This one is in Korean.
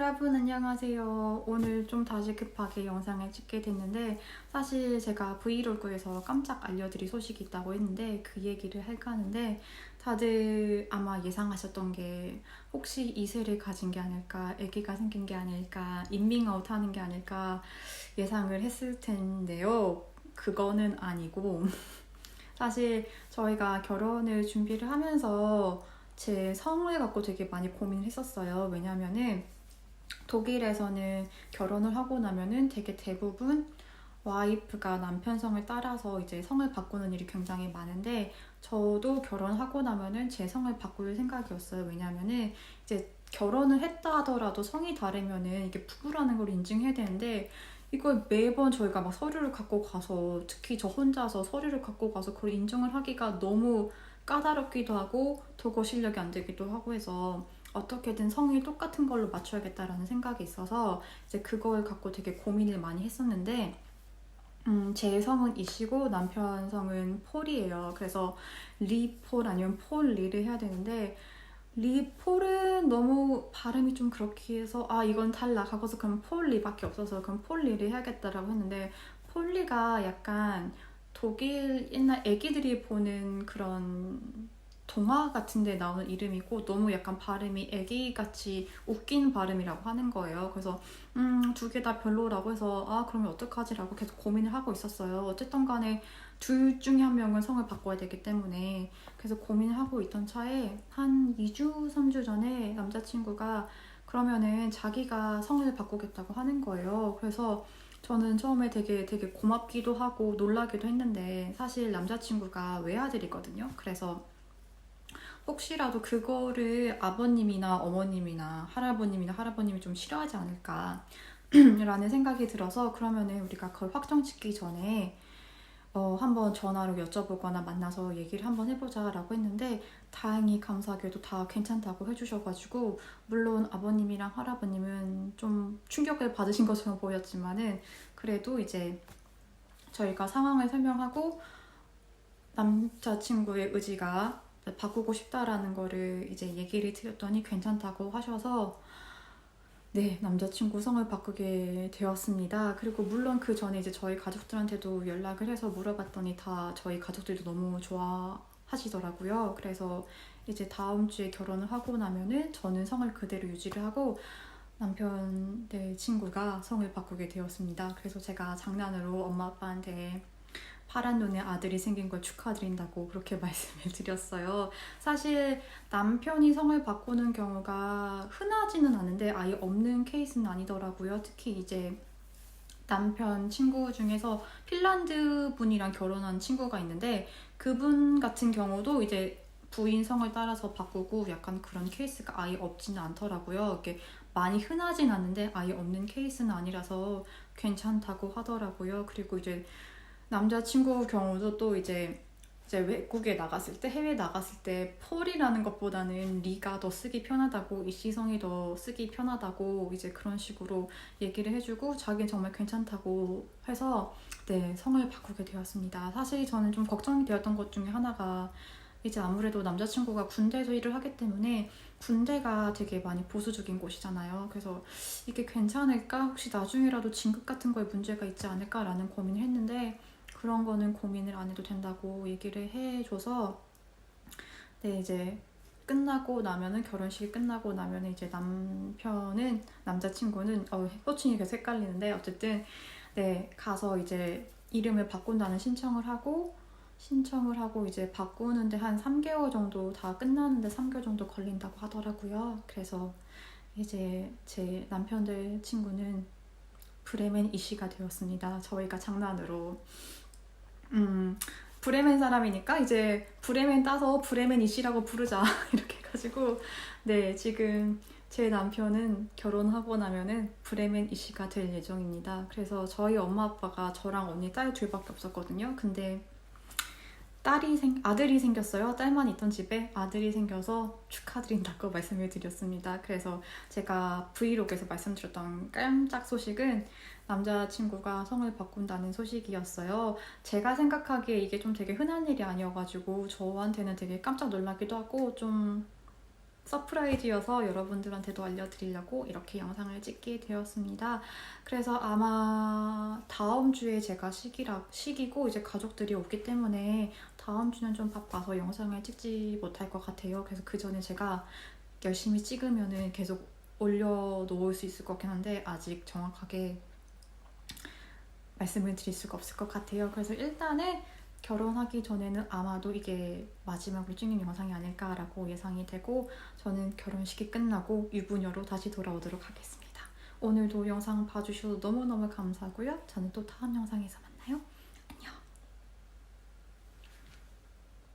여러분 안녕하세요. 오늘 좀 다시 급하게 영상을 찍게 됐는데 사실 제가 브이로그에서 깜짝 알려드릴 소식이 있다고 했는데 그 얘기를 할까 하는데 다들 아마 예상하셨던 게 혹시 이세를 가진 게 아닐까, 아기가 생긴 게 아닐까, 인밍아웃 하는 게 아닐까 예상을 했을 텐데요. 그거는 아니고 사실 저희가 결혼을 준비를 하면서 제 성을 갖고 되게 많이 고민을 했었어요. 왜냐면은 독일에서는 결혼을 하고 나면은 되게 대부분 와이프가 남편 성을 따라서 이제 성을 바꾸는 일이 굉장히 많은데 저도 결혼하고 나면은 제 성을 바꿀 생각이었어요. 왜냐면은 이제 결혼을 했다 하더라도 성이 다르면은 이게 부부라는 걸 인증해야 되는데 이걸 매번 저희가 막 서류를 갖고 가서 특히 저 혼자서 서류를 갖고 가서 그걸 인정을 하기가 너무 까다롭기도 하고 도구 실력이 안 되기도 하고 해서 어떻게든 성이 똑같은 걸로 맞춰야겠다라는 생각이 있어서 이제 그걸 갖고 되게 고민을 많이 했었는데 제 성은 이시고 남편 성은 폴이에요. 그래서 리폴 아니면 폴리를 해야 되는데 리폴은 너무 발음이 좀 그렇게 해서 이건 탈락 하고서 그럼 폴리밖에 없어서 그럼 폴리를 해야겠다라고 했는데 폴리가 약간 독일 옛날 애기들이 보는 그런 동화 같은 데 나오는 이름이고 너무 약간 발음이 애기같이 웃긴 발음이라고 하는 거예요. 그래서 두 개 다 별로라고 해서 그러면 어떡하지라고 계속 고민을 하고 있었어요. 어쨌든 간에 둘 중에 한 명은 성을 바꿔야 되기 때문에 그래서 고민을 하고 있던 차에 한 2주, 3주 전에 남자친구가 그러면은 자기가 성을 바꾸겠다고 하는 거예요. 그래서 저는 처음에 되게 고맙기도 하고 놀라기도 했는데 사실 남자친구가 외아들이거든요. 그래서 혹시라도 그거를 아버님이나 어머님이나 할아버님이 좀 싫어하지 않을까 라는 생각이 들어서 그러면은 우리가 그걸 확정짓기 전에 한번 전화로 여쭤보거나 만나서 얘기를 한번 해보자 라고 했는데 다행히 감사하게도 다 괜찮다고 해주셔가지고 물론 아버님이랑 할아버님은 좀 충격을 받으신 것처럼 보였지만은 그래도 이제 저희가 상황을 설명하고 남자친구의 의지가 바꾸고 싶다라는 거를 이제 얘기를 드렸더니 괜찮다고 하셔서 네, 남자친구 성을 바꾸게 되었습니다. 그리고 물론 그 전에 이제 저희 가족들한테도 연락을 해서 물어봤더니 다 저희 가족들도 너무 좋아하시더라고요. 그래서 이제 다음 주에 결혼을 하고 나면은 저는 성을 그대로 유지를 하고 남편 친구가 성을 바꾸게 되었습니다. 그래서 제가 장난으로 엄마 아빠한테 파란 눈에 아들이 생긴 걸 축하드린다고 그렇게 말씀을 드렸어요. 사실 남편이 성을 바꾸는 경우가 흔하지는 않은데 아예 없는 케이스는 아니더라고요. 특히 이제 남편 친구 중에서 핀란드 분이랑 결혼한 친구가 있는데 그분 같은 경우도 이제 부인 성을 따라서 바꾸고 약간 그런 케이스가 아예 없지는 않더라고요. 이게 많이 흔하진 않은데 아예 없는 케이스는 아니라서 괜찮다고 하더라고요. 그리고 이제 남자친구 경우도 또 이제 외국에 나갔을 때 해외 나갔을 때 폴이라는 것보다는 리가 더 쓰기 편하다고 이시성이 더 쓰기 편하다고 이제 그런 식으로 얘기를 해주고 자기는 정말 괜찮다고 해서 네 성을 바꾸게 되었습니다. 사실 저는 좀 걱정이 되었던 것 중에 하나가 이제 아무래도 남자친구가 군대에서 일을 하기 때문에 군대가 되게 많이 보수적인 곳이잖아요. 그래서 이게 괜찮을까? 혹시 나중에라도 진급 같은 거에 문제가 있지 않을까라는 고민을 했는데 그런 거는 고민을 안 해도 된다고 얘기를 해줘서 네 이제 끝나고 나면은 결혼식이 끝나고 나면은 이제 남자친구는 호칭이 계속 헷갈리는데 어쨌든 네 가서 이제 이름을 바꾼다는 신청을 하고 이제 바꾸는데 한 3개월 정도 다 끝나는데 3개월 정도 걸린다고 하더라고요. 그래서 이제 제 남편들 친구는 브레멘 이씨가 되었습니다. 저희가 장난으로 브레멘 사람이니까 이제 브레멘 따서 브레멘 이씨라고 부르자 이렇게 해가지고 네 지금 제 남편은 결혼하고 나면은 브레멘 이씨가 될 예정입니다. 그래서 저희 엄마 아빠가 저랑 언니 딸 둘밖에 없었거든요. 근데 아들이 생겼어요. 딸만 있던 집에 아들이 생겨서 축하드린다고 말씀을 드렸습니다. 그래서 제가 브이로그에서 말씀드렸던 깜짝 소식은 남자친구가 성을 바꾼다는 소식이었어요. 제가 생각하기에 이게 좀 되게 흔한 일이 아니어가지고 저한테는 되게 깜짝 놀라기도 하고 좀 서프라이즈여서 여러분들한테도 알려드리려고 이렇게 영상을 찍게 되었습니다. 그래서 아마 다음 주에 제가 시기고 이제 가족들이 오기 때문에 다음 주는 좀 바빠서 영상을 찍지 못할 것 같아요. 그래서 그 전에 제가 열심히 찍으면은 계속 올려놓을 수 있을 것 같긴 한데 아직 정확하게 말씀을 드릴 수가 없을 것 같아요. 그래서 일단은 결혼하기 전에는 아마도 이게 마지막으로 찍는 영상이 아닐까라고 예상이 되고 저는 결혼식이 끝나고 유부녀로 다시 돌아오도록 하겠습니다. 오늘도 영상 봐주셔서 너무너무 감사하고요. 저는 또 다음 영상에서 만나요.